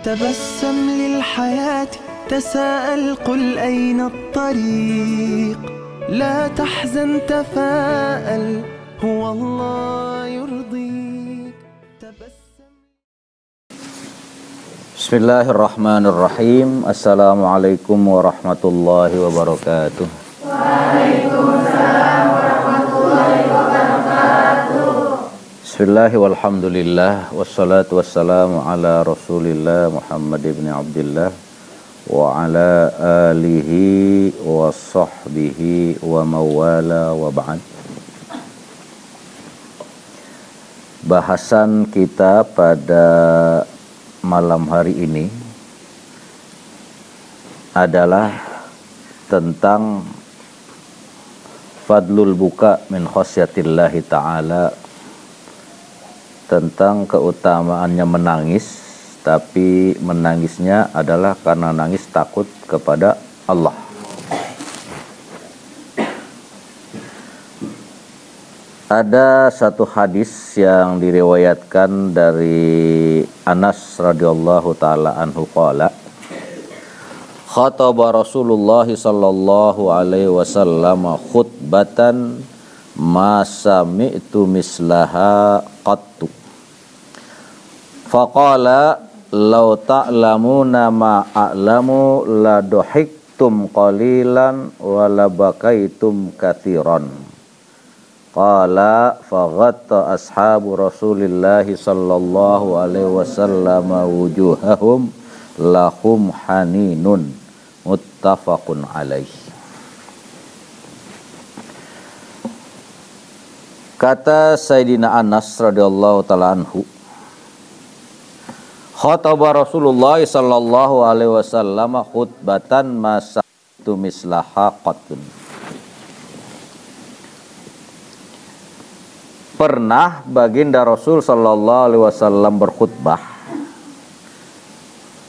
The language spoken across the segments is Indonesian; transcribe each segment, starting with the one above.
تبسم للحياة تساءل قل أين الطريق لا تحزن تفاءل هو الله يرضيك Bismillahirrahmanirrahim. Assalamualaikum warahmatullahi wabarakatuh. Waalaikumsalam warahmatullahi wabarakatuh. Bismillahi walhamdulillah wassalatu wassalamu ala rasulillah Muhammad ibn Abdillah wa ala alihi wa sahbihi wa mawala wa ba'd. Bahasan kita pada malam hari ini adalah tentang fadlul buka min khasyatillahi ta'ala, tentang keutamaannya menangis, tapi menangisnya adalah karena nangis takut kepada Allah. Ada satu hadis yang diriwayatkan dari Anas radhiyallahu taala anhu qala khataba Rasulullah sallallahu alaihi wasallam khutbatan ma sami'tu mislaha qattu faqala law ta'lamuna ma a'lamu la duhiktum qalilan wa la bakaitum katsiran. Qala faghatta ashabu Rasulillahi sallallahu alaihi wasallam wujuhahum lahum haninun, muttafaqun alaih. Kata Sayyidina Anas radhiyallahu taala anhu, khataba Rasulullah sallallahu alaihi wasallam khutbatan masatu mislaha qatun. Pernah baginda Rasul sallallahu alaihi wasallam berkhutbah.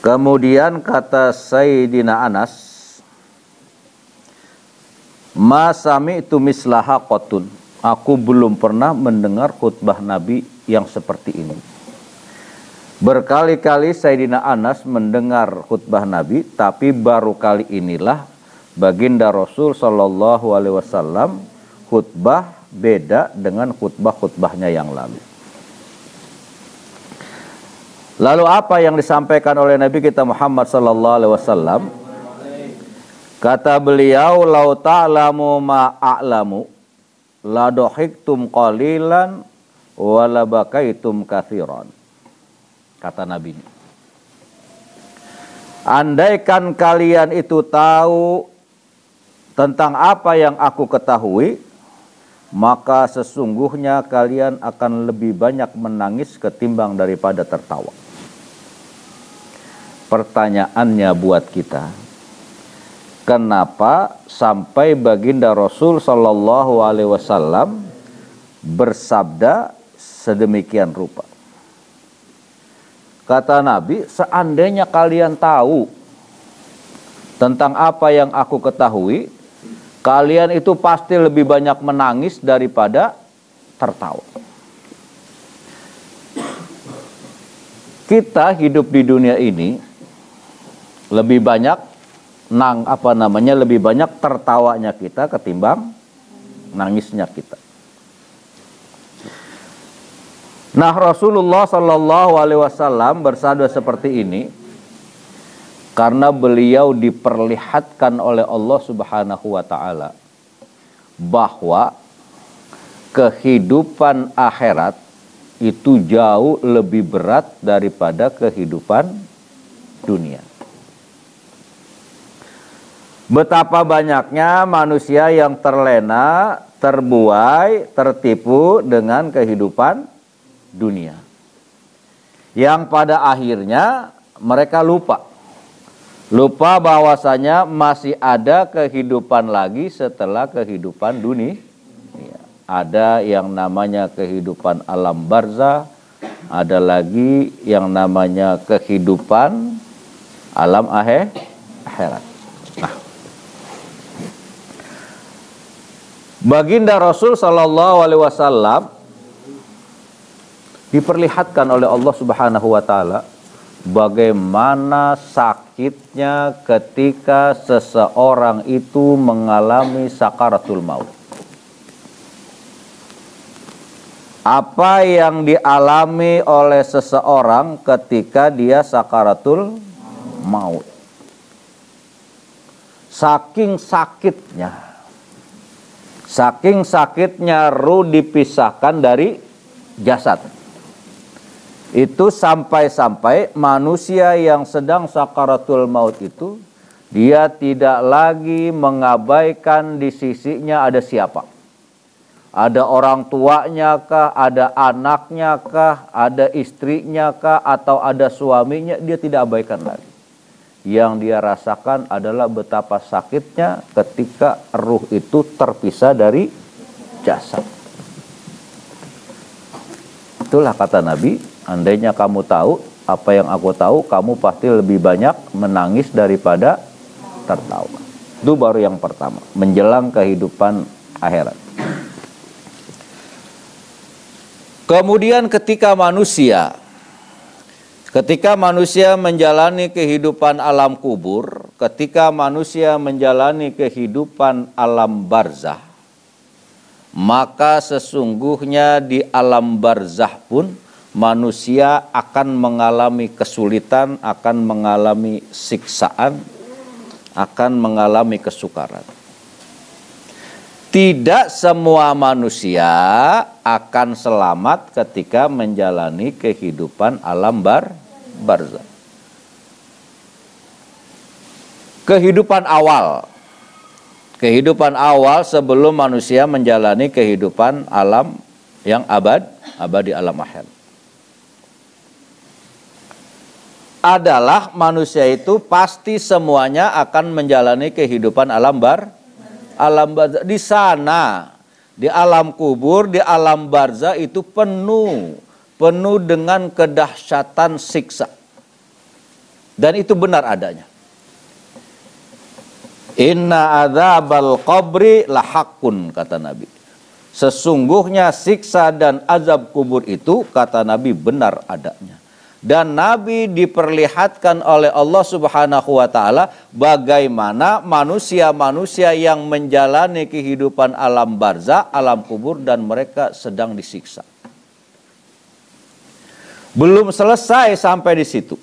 Kemudian kata Sayyidina Anas, ma sami'tu mislaha qatun. Aku belum pernah mendengar khutbah Nabi yang seperti ini. Berkali-kali Sayyidina Anas mendengar khutbah Nabi, tapi baru kali inilah baginda Rasul sallallahu alaihi wasallam khutbah beda dengan khutbah-khutbahnya yang lalu. Lalu apa yang disampaikan oleh Nabi kita Muhammad sallallahu alaihi wasallam? Kata beliau, "Lau ta'lamu ma a'lamu la dhahiktum qalilan wa la bakaitum katsiran." Kata Nabi. Andaikan kalian itu tahu tentang apa yang aku ketahui, maka sesungguhnya kalian akan lebih banyak menangis ketimbang daripada tertawa. Pertanyaannya buat kita, kenapa sampai baginda Rasul sallallahu alaihi wasallam bersabda sedemikian rupa? Kata Nabi, seandainya kalian tahu tentang apa yang aku ketahui, kalian itu pasti lebih banyak menangis daripada tertawa. Kita hidup di dunia ini lebih banyak lebih banyak tertawanya kita ketimbang nangisnya kita. Nah, Rasulullah sallallahu alaihi wasallam bersabda seperti ini karena beliau diperlihatkan oleh Allah Subhanahu wa taala bahwa kehidupan akhirat itu jauh lebih berat daripada kehidupan dunia. Betapa banyaknya manusia yang terlena, terbuai, tertipu dengan kehidupan dunia, yang pada akhirnya mereka lupa bahwasanya masih ada kehidupan lagi setelah kehidupan dunia. Ada yang namanya kehidupan alam barzah, ada lagi yang namanya kehidupan alam akhirat. Nah, baginda Rasul sallallahu alaihi wasallam diperlihatkan oleh Allah Subhanahu wa taala bagaimana sakitnya ketika seseorang itu mengalami sakaratul maut. Apa yang dialami oleh seseorang ketika dia sakaratul maut. Saking sakitnya ruh dipisahkan dari jasad. Itu sampai-sampai manusia yang sedang sakaratul maut itu, dia tidak lagi mengabaikan di sisinya ada siapa. Ada orang tuanya kah, ada anaknya kah, ada istrinya kah, atau ada suaminya, dia tidak abaikan lagi. Yang dia rasakan adalah betapa sakitnya ketika ruh itu terpisah dari jasad. Itulah kata Nabi, andainya kamu tahu apa yang aku tahu, kamu pasti lebih banyak menangis daripada tertawa. Itu baru yang pertama, menjelang kehidupan akhirat. Kemudian ketika manusia menjalani kehidupan alam kubur, ketika manusia menjalani kehidupan alam barzah, maka sesungguhnya di alam barzah pun manusia akan mengalami kesulitan, akan mengalami siksaan, akan mengalami kesukaran. Tidak semua manusia akan selamat ketika menjalani kehidupan alam barzah. Kehidupan awal sebelum manusia menjalani kehidupan alam yang abadi alam akhirat. Adalah manusia itu pasti semuanya akan menjalani kehidupan alam barzah. Di sana, di alam kubur, di alam barzah itu penuh dengan kedahsyatan siksa. Dan itu benar adanya. Inna adzabal qabri lahaqqun, kata Nabi. Sesungguhnya siksa dan azab kubur itu, kata Nabi, benar adanya. Dan Nabi diperlihatkan oleh Allah Subhanahu wa ta'ala bagaimana manusia-manusia yang menjalani kehidupan alam barzah, alam kubur, dan mereka sedang disiksa. Belum selesai sampai di situ.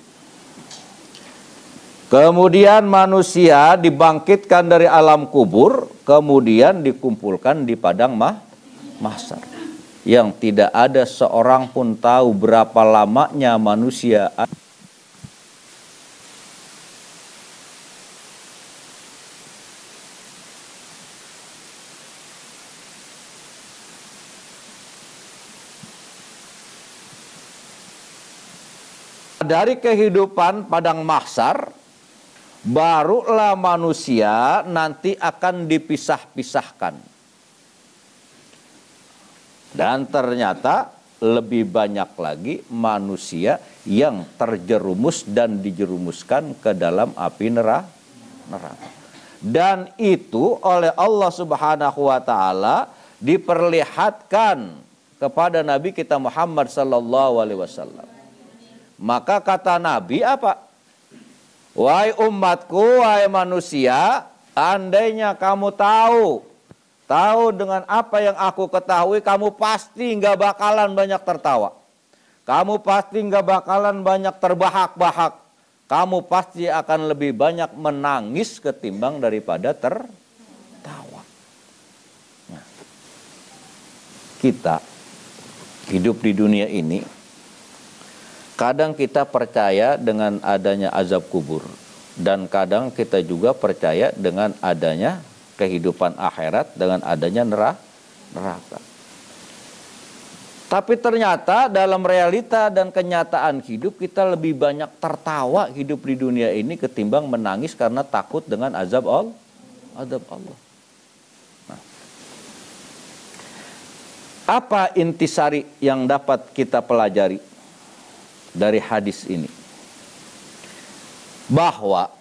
Kemudian manusia dibangkitkan dari alam kubur, kemudian dikumpulkan di padang mahsyar. Yang tidak ada seorang pun tahu berapa lamanya manusia dari kehidupan padang mahsyar. Barulah manusia nanti akan dipisah-pisahkan. Dan ternyata lebih banyak lagi manusia yang terjerumus dan dijerumuskan ke dalam api neraka. Dan itu oleh Allah Subhanahu wa ta'ala diperlihatkan kepada Nabi kita Muhammad sallallahu alaihi wasallam. Maka kata Nabi apa? Wahai umatku, wahai manusia, andainya kamu tahu dengan apa yang aku ketahui, kamu pasti nggak bakalan banyak tertawa. Kamu pasti nggak bakalan banyak terbahak-bahak. Kamu pasti akan lebih banyak menangis ketimbang daripada tertawa. Nah, kita hidup di dunia ini, kadang kita percaya dengan adanya azab kubur. Dan kadang kita juga percaya dengan adanya kehidupan akhirat, dengan adanya neraka. Tapi ternyata dalam realita dan kenyataan hidup kita lebih banyak tertawa hidup di dunia ini ketimbang menangis karena takut dengan azab Allah. Nah, apa intisari yang dapat kita pelajari dari hadis ini? Bahwa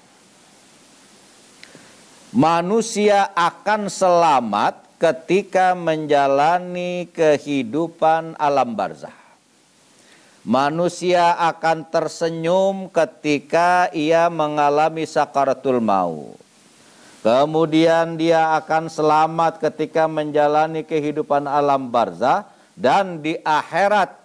manusia akan selamat ketika menjalani kehidupan alam barzah. Manusia akan tersenyum ketika ia mengalami sakaratul maut. Kemudian dia akan selamat ketika menjalani kehidupan alam barzah. Dan di akhirat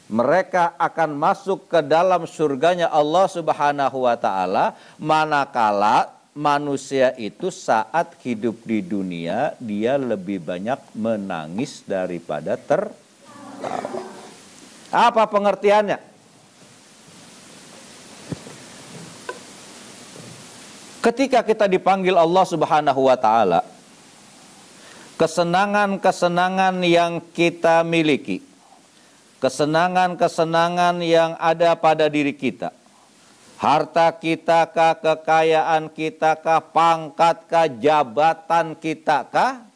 mereka akan masuk ke dalam surganya Allah Subhanahu wa ta'ala. Manakala manusia itu saat hidup di dunia dia lebih banyak menangis daripada tertawa. Apa pengertiannya? Ketika kita dipanggil Allah Subhanahu wa ta'ala, kesenangan-kesenangan yang kita miliki, kesenangan-kesenangan yang ada pada diri kita, harta kita kah, kekayaan kita kah, pangkat kah, jabatan kita kah,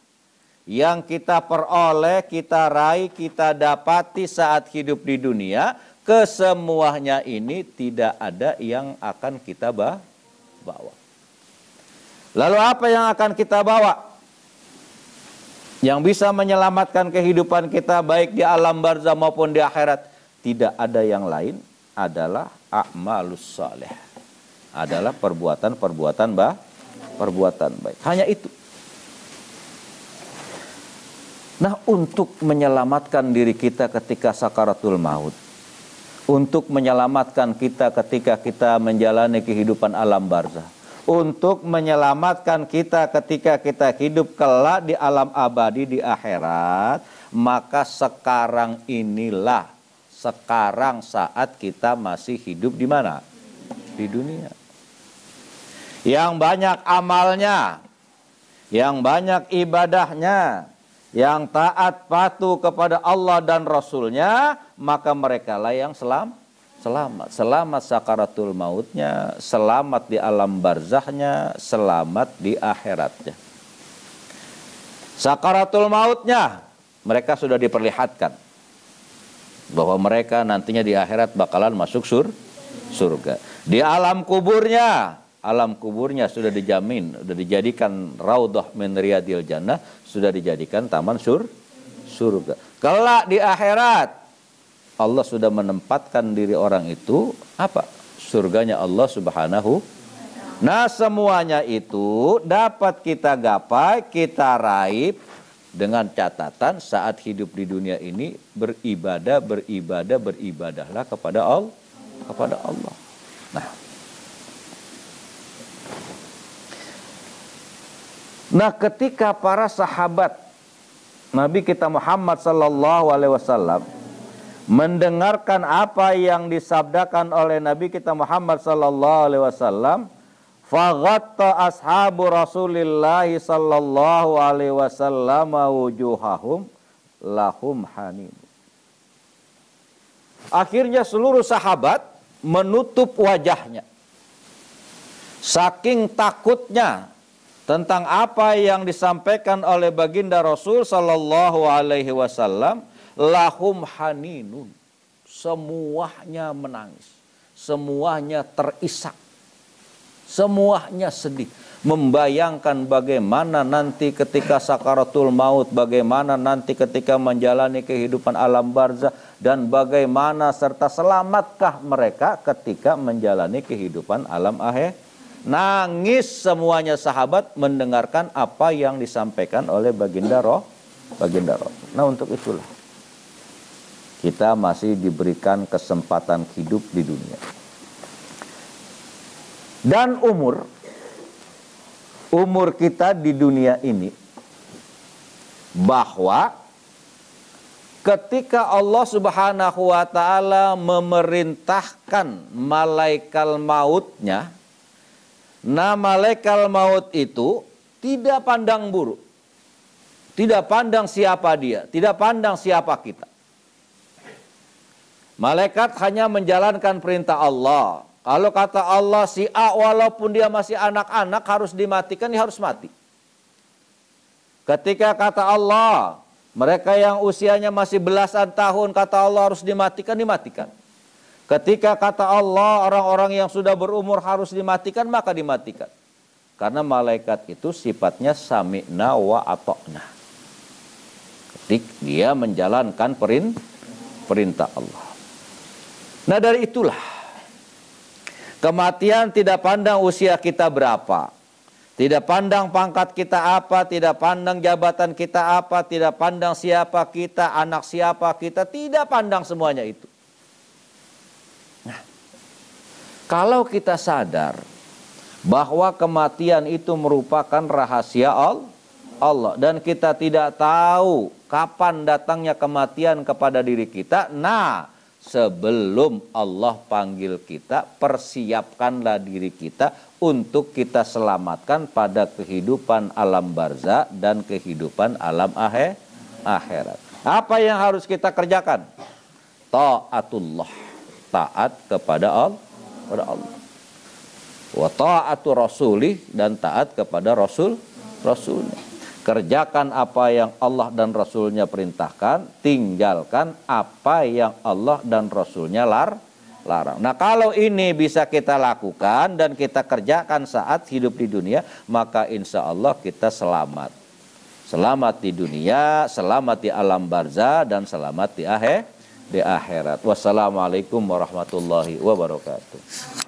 yang kita peroleh, kita raih, kita dapati saat hidup di dunia, kesemuanya ini tidak ada yang akan kita bawa. Lalu apa yang akan kita bawa? Yang bisa menyelamatkan kehidupan kita baik di alam barzah maupun di akhirat, tidak ada yang lain, adalah a'malus saleh. Adalah perbuatan baik. Hanya itu. Nah, untuk menyelamatkan diri kita ketika sakaratul maut, untuk menyelamatkan kita ketika kita menjalani kehidupan alam barzah, untuk menyelamatkan kita ketika kita hidup kelak di alam abadi di akhirat, maka sekarang saat kita masih hidup di mana? Di dunia. Yang banyak amalnya, yang banyak ibadahnya, yang taat patuh kepada Allah dan Rasulnya, maka mereka lah yang selamat sakaratul mautnya, selamat di alam barzahnya, selamat di akhiratnya. Sakaratul mautnya mereka sudah diperlihatkan bahwa mereka nantinya di akhirat bakalan masuk surga. Di alam kuburnya sudah dijamin, sudah dijadikan raudhah min riyadil jannah, sudah dijadikan taman surga. Kelak di akhirat Allah sudah menempatkan diri orang itu apa? Surganya Allah Subhanahu. Nah, semuanya itu dapat kita gapai, kita raih dengan catatan saat hidup di dunia ini beribadahlah kepada Allah. Nah, ketika para sahabat Nabi kita Muhammad sallallahu alaihi wasallam mendengarkan apa yang disabdakan oleh Nabi kita Muhammad sallallahu alaihi wasallam, faghatta ashabu Rasulillah sallallahu alaihi wasallam wujuhahum lahum hanin. Akhirnya seluruh sahabat menutup wajahnya. Saking takutnya tentang apa yang disampaikan oleh baginda Rasul sallallahu alaihi wasallam, lahum haninun. Semuanya menangis, semuanya terisak, semuanya sedih, membayangkan bagaimana nanti ketika sakaratul maut, bagaimana nanti ketika menjalani kehidupan alam barzah, dan bagaimana serta selamatkah mereka ketika menjalani kehidupan alam akhir. Nangis semuanya sahabat mendengarkan apa yang disampaikan oleh baginda Rasul. Nah, untuk itulah kita masih diberikan kesempatan hidup di dunia. Dan umur kita di dunia ini, bahwa ketika Allah Subhanahu wa ta'ala memerintahkan malaikat mautnya, nah, malaikat maut itu tidak pandang buru, tidak pandang siapa dia, tidak pandang siapa kita. Malaikat hanya menjalankan perintah Allah. Kalau kata Allah si A walaupun dia masih anak-anak harus dimatikan, dia harus mati. Ketika kata Allah mereka yang usianya masih belasan tahun, kata Allah harus dimatikan. Ketika kata Allah orang-orang yang sudah berumur harus dimatikan, maka dimatikan. Karena malaikat itu sifatnya sami'na wa ata'na. Ketika dia menjalankan perintah Allah. Nah dari itulah kematian tidak pandang usia kita berapa, tidak pandang pangkat kita apa, tidak pandang jabatan kita apa, tidak pandang siapa kita, anak siapa kita, tidak pandang semuanya itu. Nah, kalau kita sadar bahwa kematian itu merupakan rahasia Allah dan kita tidak tahu kapan datangnya kematian kepada diri kita, nah sebelum Allah panggil kita, persiapkanlah diri kita untuk kita selamatkan pada kehidupan alam barzah dan kehidupan alam akhirat. Apa yang harus kita kerjakan? Ta'atullah, taat kepada Allah. Wa ta'atu rasulih, dan taat kepada rasulnya. Kerjakan apa yang Allah dan Rasulnya perintahkan, tinggalkan apa yang Allah dan Rasulnya larang. Nah kalau ini bisa kita lakukan dan kita kerjakan saat hidup di dunia, maka insya Allah kita selamat. Selamat di dunia, selamat di alam barzah, dan selamat di akhirat. Wassalamualaikum warahmatullahi wabarakatuh.